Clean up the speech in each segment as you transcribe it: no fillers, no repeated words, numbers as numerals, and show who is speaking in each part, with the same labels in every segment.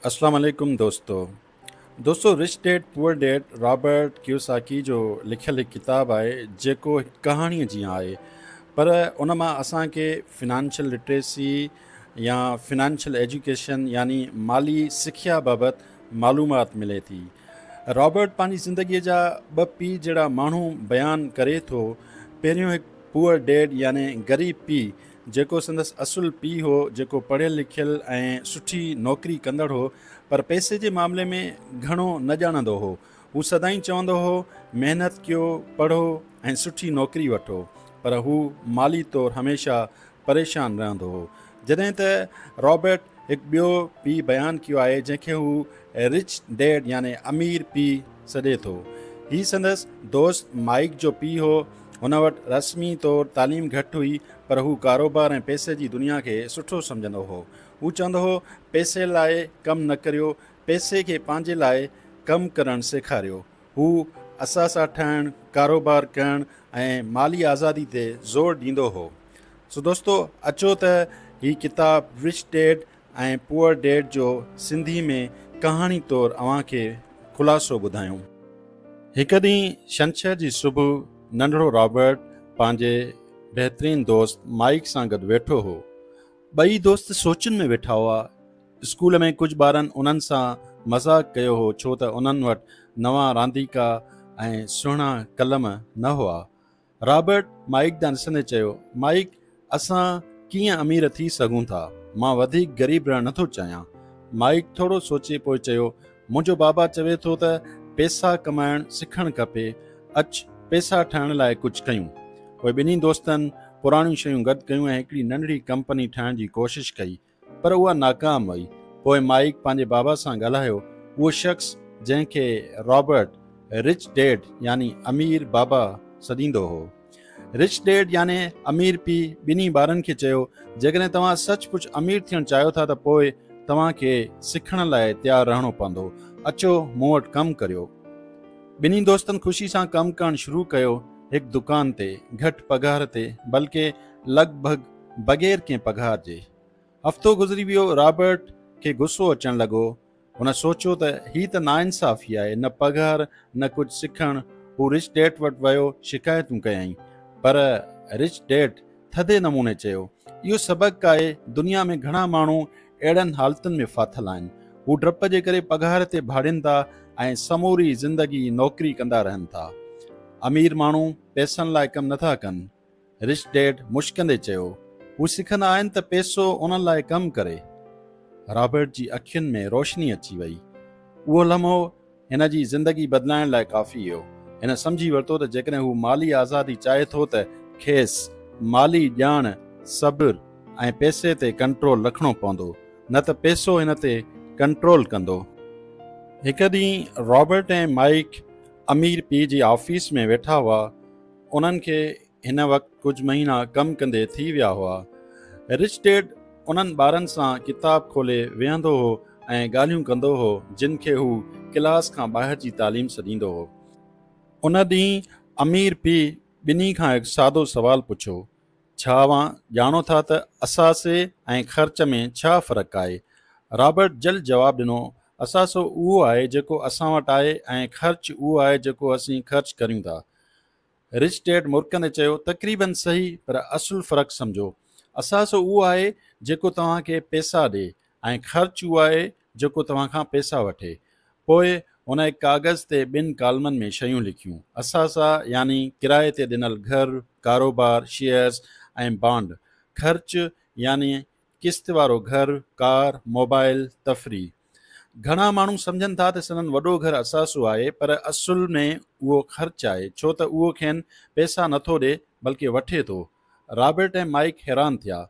Speaker 1: अस्सलाम वालेकुम दोस्तों rich dad poor dad Robert Kiyosaki जो लिखियल हिकु किताबु आहे जेको हिकु कहाणीअ जी आहे पर उन मां असांखे फिनेंशियल लिटरेसी या फिनेंशियल एजुकेशन यानी माली सिख्या बाबति मालूमात मिले थी। रॉबर्ट पंहिंजी ज़िंदगीअ जा ॿ पीउ जहिड़ा माण्हू बयानु करे थो। पहिरियों हिकु पुअर डैड यानी ग़रीब पीउ जेको संदसि असुल पीउ हो, जेको पढ़ियल लिखियल ऐं सुठी नौकरी कंदड़ हो पर पैसे जे मामले में घणो न ॼाणंदो हो। हू सदाईं चवंदो हो महिनत कयो, पढ़ो ऐं सुठी नौकरी वठो, पर हू माली तौरु हमेशह परेशान रहंदो हो। जॾहिं त रॉबर्ट हिकु ॿियो पीउ बयानु कयो आहे जंहिंखे हू रिच डैड यानी अमीर पीउ सॾे थो। हीउ संदसि दोस्त माइक जो पीउ हो। हुन वटि रस्मी तौरु तालीम घटि हुई पर हू कारोबार ऐं पैसे जी दुनिया खे सुठो सम्झंदो हो। हू चवंदो हो पैसे लाइ कमु न करियो, पैसे खे पंहिंजे लाइ कमु करणु सेखारियो। हू असासा ठाहिणु, कारोबार करणु ऐं माली आज़ादी ते ज़ोर ॾींदो हो। सो दोस्तो अचो त हीअ किताबु रिच डैड ऐं पुअर डैड जो सिंधी में कहाणी तौरु अव्हांखे ख़ुलासो ॿुधायूं। हिकु ॾींहुं छंछर जी सुबुह नंढड़ो रॉबर्ट पंहिंजे बहितरीन दोस्त माइक सां गॾु वेठो हो। ॿई दोस्त सोचनि में वेठा हुआ। स्कूल में कुझु ॿारनि उन्हनि सां मज़ाक़ कयो हो छो त उन्हनि वटि नवां रांदीका ऐं सुहिणा कलम न हुआ। रॉबर्ट माइक ॾांहुं ॾिसंदे चयो, माइक, असां कीअं अमीर थी सघूं था? मां वधीक ग़रीब रहणु नथो चाहियां। माइक थोरो सोचे पोइ चयो, मुंहिंजो बाबा चवे थो त पैसा कमाइणु सिखणु खपे, अचु पैसा ठाहिण लाइ कुझु कयूं। पोइ ॿिन्ही दोस्तनि पुराणियूं शयूं गॾु कयूं ऐं हिकिड़ी नंढड़ी कंपनी ठाहिण जी कोशिशि कई पर उहा नाकाम वई। पोइ माइक पंहिंजे बाबा सां ॻाल्हायो। उहो शख़्स जंहिंखे रॉबर्ट रिच डैड यानी अमीर बाबा सॾींदो हो। रिच डैड यानी अमीर पीउ ॿिन्ही ॿारनि खे चयो, जेकॾहिं तव्हां सचमुच अमीर थियणु चाहियो था त पोइ तव्हांखे सिखण लाइ तयारु रहणो पवंदो। अचो मूं वटि कमु करियो। ॿिन्ही दोस्तनि ख़ुशी सां कमु करणु शुरू कयो। हिकु दुकान ते, घटि पघार ते, बल्कि लॻभॻि बग़ैर कंहिं पघार जे। हफ़्तो गुज़री वियो। रॉबर्ट खे गुस्सो अचणु लॻो। हुन सोचियो त हीअ त नाइंसाफ़ी आहे, न पघार न कुझु सिखणु। हू रिच डैड वटि वियो, शिकायतूं कयईं पर रिच डैड थधे नमूने चयो, इहो सबक़ु आहे, दुनिया में घणा माण्हू अहिड़नि हालतुनि में फाथल आहिनि। हू डप जे करे पघार ते भाड़िनि था ऐं समूरी ज़िंदगी नौकरी कंदा रहनि था। अमीर माण्हू पैसनि लाइ कमु नथा कनि। रिच डैड मुश्किंदे चयो, हू सिखंदा आहिनि त पैसो उन्हनि लाइ कमु करे। रॉबर्ट जी अखियुनि में रोशनी अची वई। उहो लम्हो हिन जी ज़िंदगी बदिलाइण लाइ काफ़ी हो। हिन सम्झी वरितो त जेकॾहिं हू माली आज़ादी चाहे थो त खेसि माली ॼाण, सब्र ऐं पैसे ते कंट्रोल रखिणो पवंदो, न त पैसो हिन ते कंट्रोल कंदो। हिकु ॾींहुं रॉबर्ट ऐं माइक अमीर पीउ जी ऑफिस में वेठा हुआ। उन्हनि खे हिन वक़्तु कुझु महीना कमु कंदे थी विया हुआ। रिच डैड उन्हनि ॿारनि सां किताबु खोले वेहंदो हो ऐं ॻाल्हियूं कंदो हो जिन खे हू क्लास खां ॿाहिरि जी तालीम सॾींदो हो। उन ॾींहुं अमीर पीउ ॿिन्ही खां हिकु सादो सुवालु पुछियो, छा अव्हां ॼाणो था त असासे ऐं ख़र्च में छा फ़र्क़ु आहे? रॉबर्ट जल्द जवाबु ॾिनो, असासो उहो आहे जेको असां वटि आहे ऐं ख़र्च उहो आहे जेको असीं ख़र्च करियूं था। रिच डैड मुर्कंदे चयो, तक़रीबन सही, पर असुलु फ़र्क़ु सम्झो। असासो उहो आहे जेको तव्हांखे पैसा ॾिए ऐं ख़र्च उहो आहे जेको तव्हां खां पैसा वठे। पोइ हुन हिकु कागज़ ते ॿिनि कालमनि में शयूं लिखियूं। असासा यानी किराए ते ॾिनल घर, कारोबार, शेयर्स ऐं बॉन्ड। ख़र्च यानी किस्त वारो घर, कार, मोबाइल, तफ़री। घणा माण्हू सम्झनि था त संदन वॾो घर असासो आहे पर असुल में उहो ख़र्च आहे, छो त उहो खेनि पैसा नथो ॾिए बल्कि वठे थो। रॉबर्ट ऐं माइक हैरान थिया।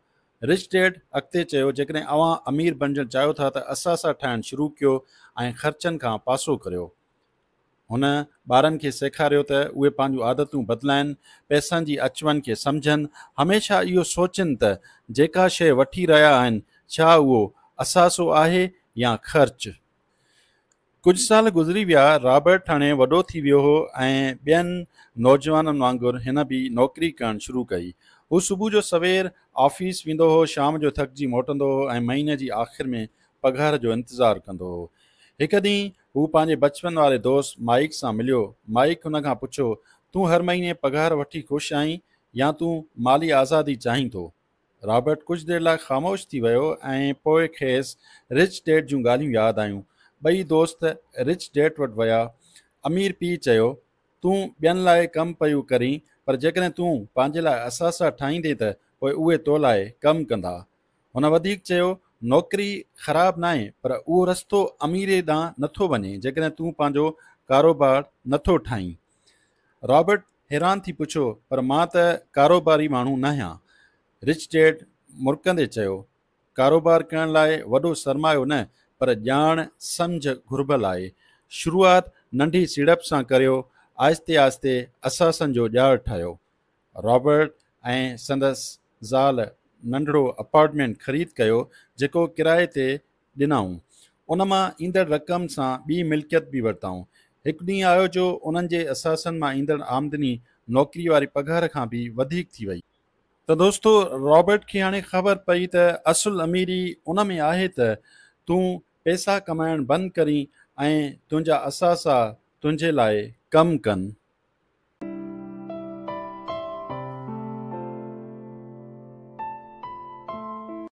Speaker 1: रिच डैड अॻिते चयो, जेकॾहिं अव्हां अमीर बणजणु चाहियो था त असासा ठाहिणु शुरू कयो ऐं ख़र्चनि खां पासो करियो। हुन ॿारनि खे सेखारियो त उहे पंहिंजूं आदतूं बदिलाइनि, पैसनि जी अचवञ खे सम्झनि, हमेशह इहो सोचनि त जेका शइ वठी रहिया आहिनि छा उहो असासो आहे या ख़र्च। कुझु साल गुज़री विया। रॉबर्ट हाणे वॾो थी वियो हो ऐं ॿियनि नौजवाननि वांगुरु हिन बि नौकरी करणु शुरू कई। हू सुबुह जो सवेर ऑफिस वेंदो हो, शाम जो थकिजी मोटंदो हो ऐं महीने जी आख़िर में पघार जो इंतज़ारु कंदो हो। हिकु ॾींहुं हू पंहिंजे बचपन वारे दोस्त माइक सां मिलियो। माइक हुन खां पुछियो, तूं हर महीने पघार वठी ख़ुशि आहीं या तूं माली आज़ादी चाहीं थो? रॉबर्ट कुझु देरि लाइ ख़ामोश थी वियो ऐं पोइ खेसि रिच डैड जूं ॻाल्हियूं यादि आयूं। ॿई दोस्त रिच डैड वटि विया। अमीर पीउ चयो, तूं ॿियनि लाइ कमु पियो करीं, पर जेकॾहिं तूं पंहिंजे लाइ असासा ठाहींदे त पोइ उहे तो लाइ कमु कंदा। हुन वधीक चयो, नौकिरी ख़राबु न आहे, पर उहो रस्तो अमीरे ॾांहुं नथो वञे जेकॾहिं तूं पंहिंजो कारोबार नथो ठाहीं। रॉबर्ट हैरान थी पुछियो, पर मां त कारोबारी माण्हू न आहियां। रिच डैड मुरकंदे चयो, कारोबार करण लाइ वॾो सरमायो न, पर ॼाण सम्झ घुर्बल आहे। शुरूआति नंढी सीड़प सां करियो, आहिस्ते आहिस्ते असासनि जो ॼाण ठाहियो। रॉबर्ट ऐं संदसि ज़ाल नंढिड़ो अपार्टमेंट ख़रीद कयो जेको किराए ते ॾिनऊं। उन मां ईंदड़ रक़म सां ॿी मिल्कियत बि वरिताऊं। हिकु ॾींहुं आयो जो उन्हनि जे असासनि मां ईंदड़ आमदनी नौकिरी वारी पघार खां बि वधीक थी वई। त दोस्तो, रॉबर्ट खे हाणे ख़बर पई त असुलु अमीरी उन में आहे त तूं पैसा कमाइण बंदि करीं ऐं तुंहिंजा असासा तुंहिंजे लाइ कमु कनि।